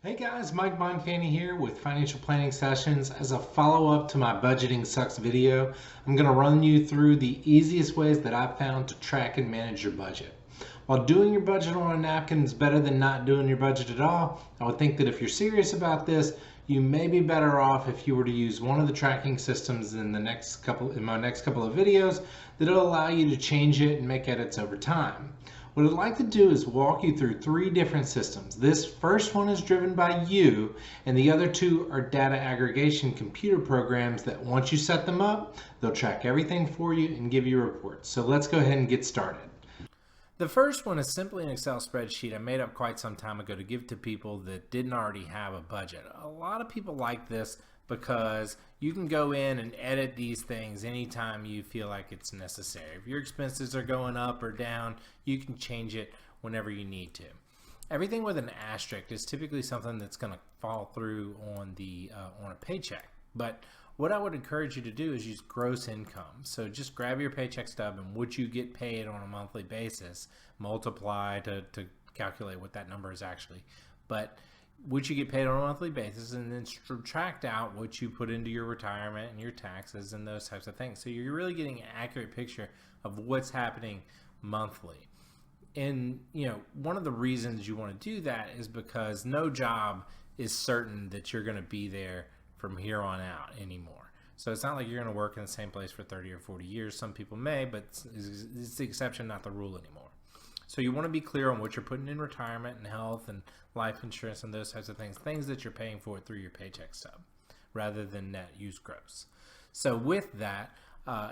Hey guys, Mike Bonfanti here with Financial Planning Sessions. As a follow-up to my Budgeting Sucks video, I'm going to run you through the easiest ways that I've found to track and manage your budget. While doing your budget on a napkin is better than not doing your budget at all, I would think that if you're serious about this, you may be better off if you were to use one of the tracking systems in my next couple of videos that'll allow you to change it and make edits over time. What I'd like to do is walk you through three different systems. This first one is driven by you, and the other two are data aggregation computer programs that once you set them up, they'll track everything for you and give you reports. So let's go ahead and get started. The first one is simply an Excel spreadsheet I made up quite some time ago to give to people that didn't already have a budget. A lot of people like this because you can go in and edit these things anytime you feel like it's necessary. If your expenses are going up or down, you can change it whenever you need to. Everything with an asterisk is typically something that's going to fall through on a paycheck. But what I would encourage you to do is use gross income. So just grab your paycheck stub and what you get paid on a monthly basis, multiply to calculate what that number is actually. But what you get paid on a monthly basis, and then subtract out what you put into your retirement and your taxes and those types of things. So you're really getting an accurate picture of what's happening monthly. And one of the reasons you want to do that is because no job is certain that you're going to be there from here on out anymore. So it's not like you're going to work in the same place for 30 or 40 years. Some people may, but it's the exception, not the rule anymore. So you want to be clear on what you're putting in retirement and health and life insurance and those types of things that you're paying for through your paycheck stub, rather than net. Use gross. So with that,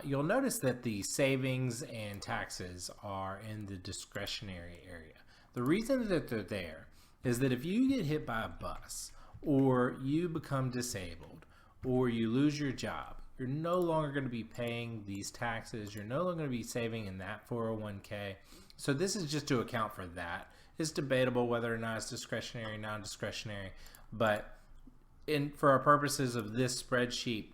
you'll notice that the savings and taxes are in the discretionary area. The reason that they're there is that if you get hit by a bus, or you become disabled, or you lose your job, you're no longer going to be paying these taxes. You're no longer going to be saving in that 401k. So this is just to account for that. It's debatable whether or not it's discretionary, non-discretionary, but for our purposes of this spreadsheet,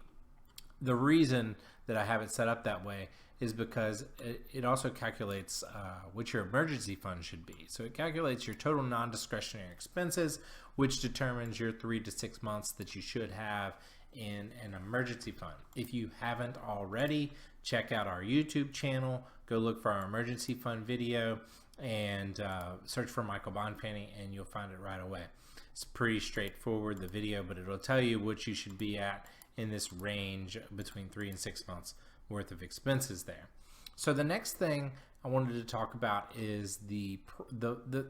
the reason that I have it set up that way is because it also calculates what your emergency fund should be. So it calculates your total non-discretionary expenses, which determines your 3 to 6 months that you should have in an emergency fund. If you haven't already, check out our YouTube channel, go look for our emergency fund video, and search for Michael Bonfanti, and you'll find it right away. It's pretty straightforward, the video, but it'll tell you what you should be at in this range between 3 and 6 months worth of expenses there. So the next thing I wanted to talk about is the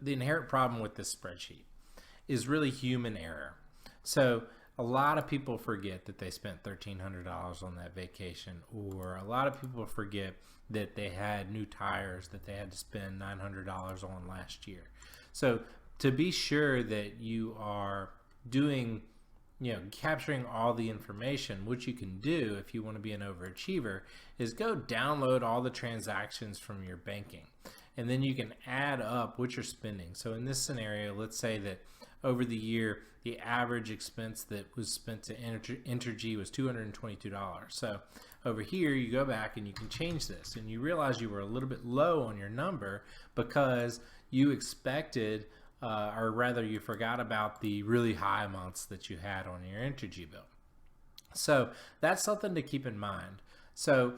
inherent problem with this spreadsheet is really human error. So a lot of people forget that they spent $1,300 on that vacation, or a lot of people forget that they had new tires that they had to spend $900 on last year. So to be sure that you are doing capturing all the information, what you can do if you want to be an overachiever is go download all the transactions from your banking, and then you can add up what you're spending. So in this scenario, let's say that over the year, the average expense that was spent to Entergy was $222. So over here, you go back and you can change this, and you realize you were a little bit low on your number because you expected or rather you forgot about the really high months that you had on your Entergy bill. So that's something to keep in mind. So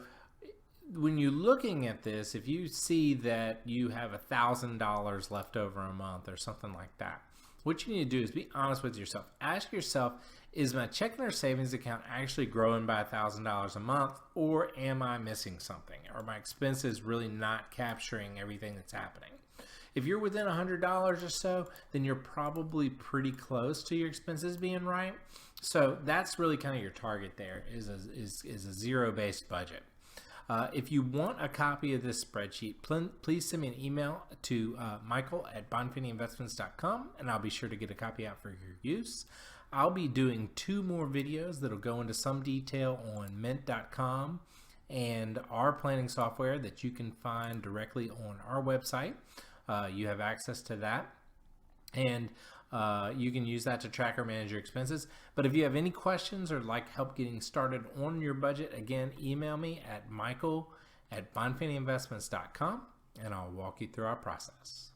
when you're looking at this, if you see that you have $1,000 left over a month or something like that, what you need to do is be honest with yourself. Ask yourself, is my checking or savings account actually growing by $1,000 a month, or am I missing something? Are my expenses really not capturing everything that's happening? If you're within $100 or so, then you're probably pretty close to your expenses being right. So that's really kind of your target there, is a zero-based budget. If you want a copy of this spreadsheet, please send me an email to michael@bonfantiinvestments.com, and I'll be sure to get a copy out for your use. I'll be doing 2 more videos that'll go into some detail on mint.com and our planning software that you can find directly on our website. You have access to that, and you can use that to track or manage your expenses. But if you have any questions or like help getting started on your budget, again, email me at michael@bonfantiinvestments.com, and I'll walk you through our process.